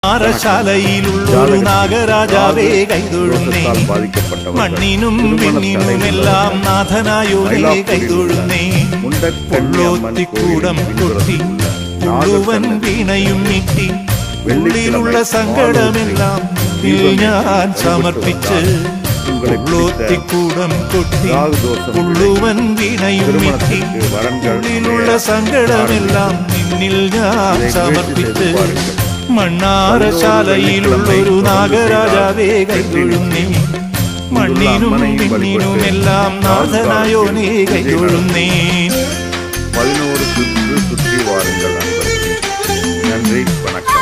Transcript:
പാറശാലയിലുള്ളൊരു നാഗരാജാവേ കൈതൊഴുന്നേ, മണ്ണിനും വിണ്ണിനുമെല്ലാം നാഥനായോരേ കൈതൊഴുന്നേ. പൊള്ളോത്തിക്കൂടം കൊട്ടി മുഴുവൻ വീണയും നീട്ടി, ഉള്ളിലുള്ള സങ്കടമെല്ലാം ഞാൻ സമർപ്പിച്ച്. പൊള്ളോത്തിക്കൂടം കൊട്ടി മുഴുവൻ വീണയും നീട്ടി, ഉള്ളിലുള്ള സങ്കടമെല്ലാം നിന്നിൽ ഞാൻ സമർപ്പിച്ച്. മണ്ണാറശാലയിലുള്ളൊരു നാഗരാജാവേ കൈതൊഴുന്നേ, മണ്ണിനും വിണ്ണിനുമെല്ലാം നാഥനായോനേ കൈതൊഴുന്നേ. 11 சுற்றி வாருங்கள் நண்பர்களே. நன்றி, வணக்கம்.